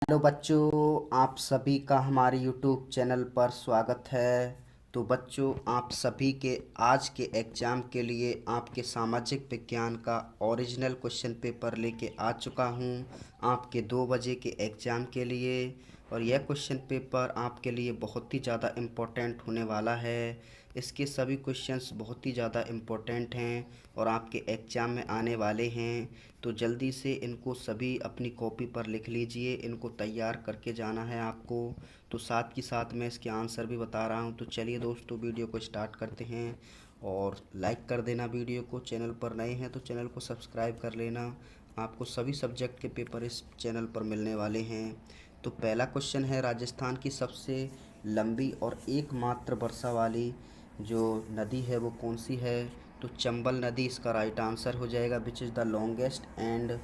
Hello बच्चों, आप सभी का हमारे यूट्यूब चैनल पर स्वागत है। तो बच्चों, आप सभी के आज के एग्ज़ाम के लिए आपके सामाजिक विज्ञान का ओरिजिनल क्वेश्चन पेपर लेके आ चुका हूँ आपके 2 बजे के एग्ज़ाम के लिए। और यह क्वेश्चन पेपर आपके लिए बहुत ही ज़्यादा इम्पोर्टेंट होने वाला है। इसके सभी क्वेश्चंस बहुत ही ज़्यादा इम्पोर्टेंट हैं और आपके एग्ज़ाम में आने वाले हैं। तो जल्दी से इनको सभी अपनी कॉपी पर लिख लीजिए, इनको तैयार करके जाना है आपको। तो साथ ही साथ मैं इसके आंसर भी बता रहा हूँ। तो चलिए दोस्तों, वीडियो को स्टार्ट करते हैं। और लाइक कर देना वीडियो को, चैनल पर नए हैं तो चैनल को सब्सक्राइब कर लेना। आपको सभी सब्जेक्ट के पेपर इस चैनल पर मिलने वाले हैं। तो पहला क्वेश्चन है, राजस्थान की सबसे लंबी और एकमात्र वर्षा वाली जो नदी है वो कौन सी है? तो चंबल नदी इसका राइट आंसर हो जाएगा। Which is the longest and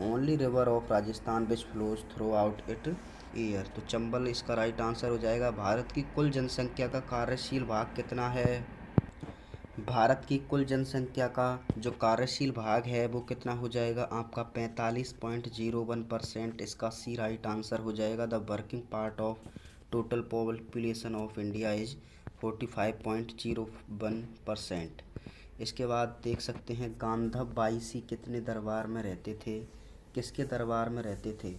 only river of Rajasthan which flows through out it year. तो चंबल इसका राइट आंसर हो जाएगा। भारत की कुल जनसंख्या का कार्यशील भाग कितना है? भारत की कुल जनसंख्या का जो कार्यशील भाग है वो कितना हो जाएगा आपका? 45.01%। इसका सी राइट आंसर हो जाएगा। The working part of total population of India is 45.01%। इसके बाद देख सकते हैं, गांधब बाईसी कितने दरबार में रहते थे? किसके दरबार में रहते थे?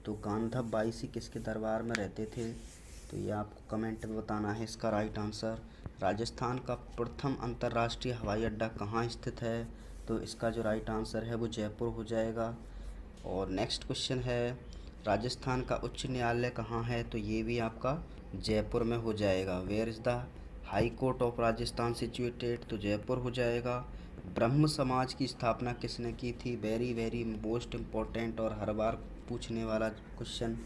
तो गांधब बाईसी किसके दरबार में रहते थे? तो ये आपको कमेंट में बताना है इसका राइट आंसर। राजस्थान का प्रथम अंतर्राष्ट्रीय हवाई अड्डा कहाँ स्थित है? तो इसका जो राइट आंसर है वो जयपुर हो जाएगा। और नेक्स्ट क्वेश्चन है, राजस्थान का उच्च न्यायालय कहाँ है? तो ये भी आपका जयपुर में हो जाएगा। Where is the high court of Rajasthan situated? तो जयपुर हो जाएगा। ब्रह्म समाज की स्थापना किसने की थी? वेरी वेरी मोस्ट इम्पोर्टेंट और हर बार पूछने वाला क्वेश्चन।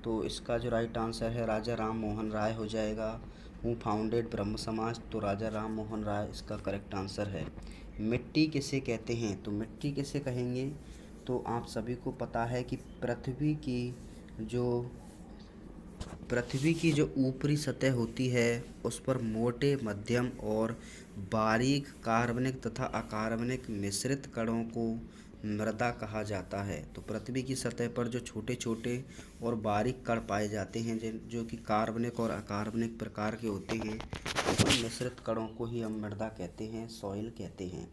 तो इसका जो राइट आंसर है राजा राम मोहन राय हो जाएगा। हु फाउंडेड ब्रह्म समाज? तो राजा राम मोहन राय इसका करेक्ट आंसर है। मिट्टी किसे कहते हैं? तो मिट्टी किसे कहेंगे? तो आप सभी को पता है कि जो पृथ्वी की जो ऊपरी सतह होती है उस पर मोटे, मध्यम और बारीक कार्बनिक तथा अकार्बनिक मिश्रित कणों को मृदा कहा जाता है। तो पृथ्वी की सतह पर जो छोटे छोटे और बारीक कण पाए जाते हैं जो कि कार्बनिक और अकार्बनिक प्रकार के होते हैं, उन मिश्रित कणों को ही हम मृदा कहते हैं, सॉइल कहते हैं।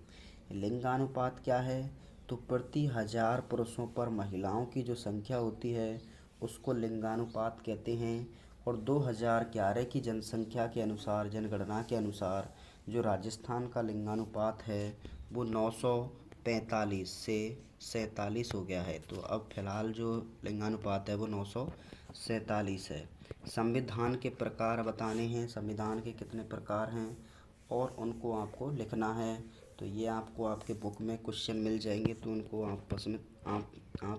लिंगानुपात क्या है? तो प्रति 1000 पुरुषों पर महिलाओं की जो संख्या होती है उसको लिंगानुपात कहते हैं। और 2011 की जनसंख्या के अनुसार, जनगणना के अनुसार जो राजस्थान का लिंगानुपात है वो 945 से 47 हो गया है। तो अब फिलहाल जो लिंगानुपात है वो 947 है। संविधान के प्रकार बताने हैं, संविधान के कितने प्रकार हैं और उनको आपको लिखना है। तो ये आपको आपके बुक में क्वेश्चन मिल जाएंगे, तो उनको आपस में आप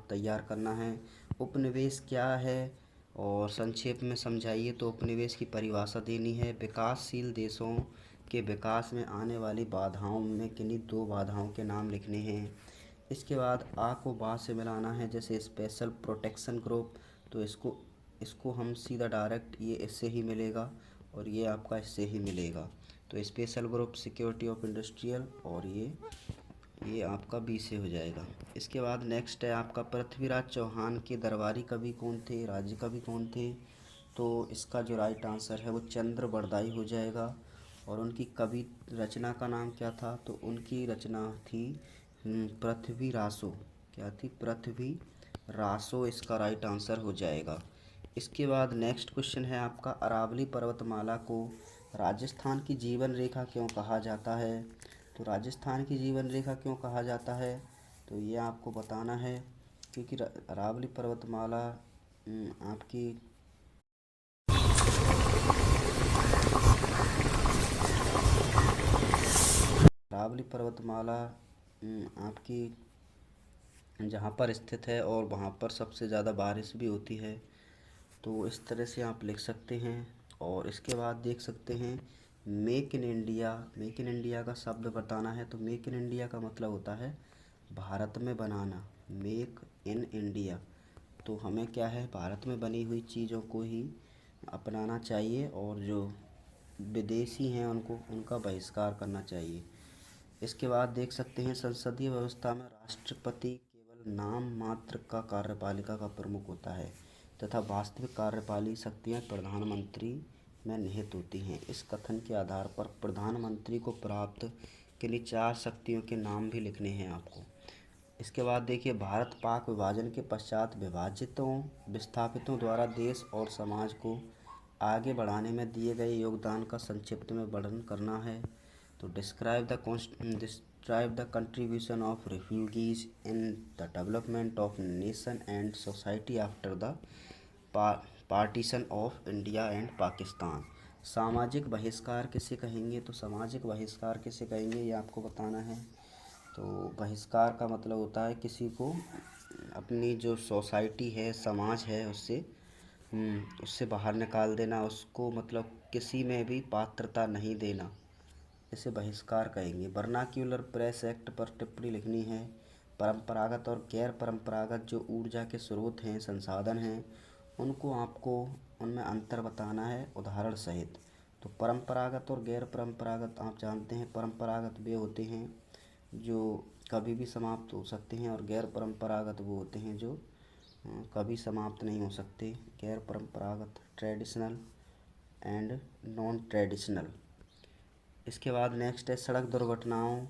तैयार करना है। उपनिवेश क्या है और संक्षेप में समझाइए। तो उपनिवेश की परिभाषा देनी है। विकासशील देशों के विकास में आने वाली बाधाओं में किन्हीं 2 बाधाओं के नाम लिखने हैं। इसके बाद आ को बा से मिलाना है, जैसे स्पेशल प्रोटेक्शन ग्रुप। तो इसको इसको हम सीधा डायरेक्ट ये इससे ही मिलेगा और ये आपका इससे ही मिलेगा। तो special group security of industrial, और ये आपका बी से हो जाएगा। इसके बाद नेक्स्ट है आपका, पृथ्वीराज चौहान के दरबारी कवि कौन थे, राज्य कवि कौन थे? तो इसका जो राइट आंसर है वो चंद्र बरदाई हो जाएगा। और उनकी कवि रचना का नाम क्या था? तो उनकी रचना थी पृथ्वी रासो। क्या थी? पृथ्वी रासो इसका राइट आंसर हो जाएगा। इसके बाद नेक्स्ट क्वेश्चन है आपका, अरावली पर्वतमाला को राजस्थान की जीवन रेखा क्यों कहा जाता है? तो राजस्थान की जीवन रेखा क्यों कहा जाता है? तो ये आपको बताना है, क्योंकि अरावली पर्वतमाला आपकी अरावली पर्वतमाला आपकी जहाँ पर स्थित है और वहाँ पर सबसे ज़्यादा बारिश भी होती है। तो इस तरह से आप लिख सकते हैं। और इसके बाद देख सकते हैं, make in India. Make in India का शब्द बताना है। तो मेक इन इंडिया का मतलब होता है भारत में बनाना। मेक इन इंडिया, तो हमें क्या है, भारत में बनी हुई चीज़ों को ही अपनाना चाहिए और जो विदेशी हैं उनका बहिष्कार करना चाहिए। इसके बाद देख सकते हैं, संसदीय व्यवस्था में राष्ट्रपति केवल नाम मात्र का कार्यपालिका का प्रमुख होता है। तथा वास्तविक कार्यपाली शक्तियाँ प्रधानमंत्री में निहित होती हैं। इस कथन के आधार पर प्रधानमंत्री को प्राप्त किन्हीं 4 शक्तियों के नाम भी लिखने हैं आपको। इसके बाद देखिए, भारत पाक विभाजन के पश्चात विस्थापितों द्वारा देश और समाज को आगे बढ़ाने में दिए गए योगदान का संक्षिप्त में वर्णन करना है। तो describe the contribution of refugees in the development of nation and society after the partition of India and Pakistan. सामाजिक बहिष्कार किसे कहेंगे? तो सामाजिक बहिष्कार किसे कहेंगे ये आपको बताना है। तो बहिष्कार का मतलब होता है किसी को अपनी जो सोसाइटी है, समाज है, उससे बाहर निकाल देना, उसको मतलब किसी में भी पात्रता नहीं देना, इसे बहिष्कार कहेंगे। वर्नाक्यूलर प्रेस एक्ट पर टिप्पणी लिखनी है। परंपरागत और गैर परंपरागत जो ऊर्जा के स्रोत हैं, संसाधन हैं, उनको आपको उनमें अंतर बताना है उदाहरण सहित। तो परंपरागत और गैर परंपरागत आप जानते हैं, परंपरागत वे होते हैं जो कभी भी समाप्त हो सकते हैं और गैर परंपरागत वो होते हैं जो कभी समाप्त नहीं हो सकते। गैर परंपरागत ट्रेडिशनल एंड नॉन ट्रेडिशनल। इसके बाद नेक्स्ट है, सड़क दुर्घटनाओं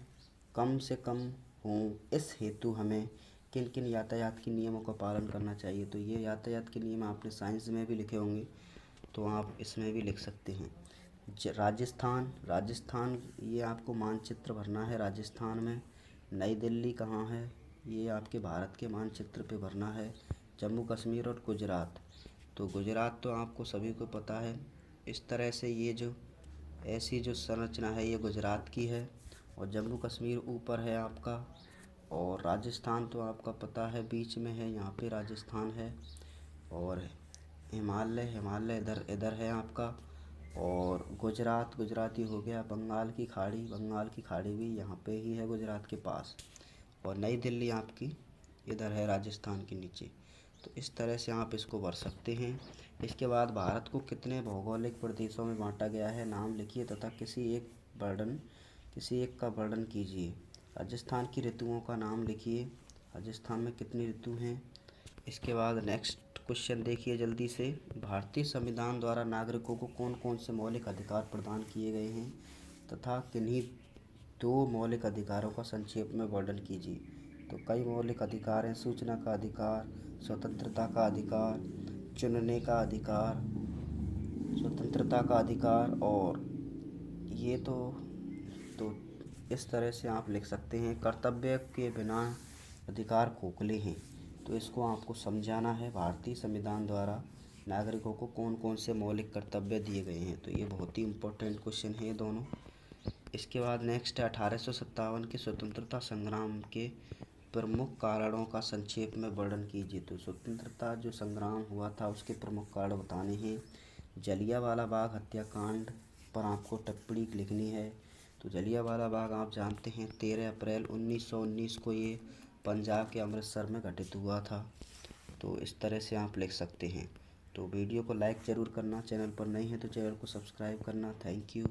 कम से कम हों इस हेतु हमें किन किन यातायात के नियमों का पालन करना चाहिए। तो ये यातायात के नियम आपने साइंस में भी लिखे होंगे, तो आप इसमें भी लिख सकते हैं। राजस्थान ये आपको मानचित्र भरना है। राजस्थान में नई दिल्ली कहाँ है, ये आपके भारत के मानचित्र पे भरना है। जम्मू कश्मीर और गुजरात, तो गुजरात तो आपको सभी को पता है। इस तरह से ये जो ऐसी जो संरचना है ये गुजरात की है, और जम्मू कश्मीर ऊपर है आपका, और राजस्थान तो आपका पता है बीच में है, यहाँ पे राजस्थान है, और हिमालय इधर है आपका, और गुजराती हो गया। बंगाल की खाड़ी भी यहाँ पे ही है गुजरात के पास, और नई दिल्ली आपकी इधर है राजस्थान के नीचे। तो इस तरह से आप इसको भर सकते हैं। इसके बाद भारत को कितने भौगोलिक प्रदेशों में बांटा गया है, नाम लिखिए तथा किसी एक का वर्णन कीजिए। राजस्थान की ऋतुओं का नाम लिखिए, राजस्थान में कितनी ऋतु हैं। इसके बाद नेक्स्ट क्वेश्चन देखिए जल्दी से, भारतीय संविधान द्वारा नागरिकों को कौन कौन से मौलिक अधिकार प्रदान किए गए हैं तथा किन्हीं 2 मौलिक अधिकारों का संक्षेप में वर्णन कीजिए। तो कई मौलिक अधिकार हैं, सूचना का अधिकार, स्वतंत्रता का अधिकार, चुनने का अधिकार, स्वतंत्रता का अधिकार, और ये तो इस तरह से आप लिख सकते हैं। कर्तव्य के बिना अधिकार खोखले हैं, तो इसको आपको समझाना है। भारतीय संविधान द्वारा नागरिकों को कौन कौन से मौलिक कर्तव्य दिए गए हैं, तो ये बहुत ही इम्पोर्टेंट क्वेश्चन है ये दोनों। इसके बाद नेक्स्ट है, 1857 के स्वतंत्रता संग्राम के प्रमुख कारणों का संक्षेप में वर्णन कीजिए। तो स्वतंत्रता जो संग्राम हुआ था उसके प्रमुख कारण बताने हैं। जलियांवाला बाग हत्याकांड पर आपको टिप्पणी लिखनी है। तो जलियांवाला बाग आप जानते हैं 13 अप्रैल 1919 को ये पंजाब के अमृतसर में घटित हुआ था। तो इस तरह से आप लिख सकते हैं। तो वीडियो को लाइक ज़रूर करना, चैनल पर नए हैं तो चैनल को सब्सक्राइब करना। Thank you.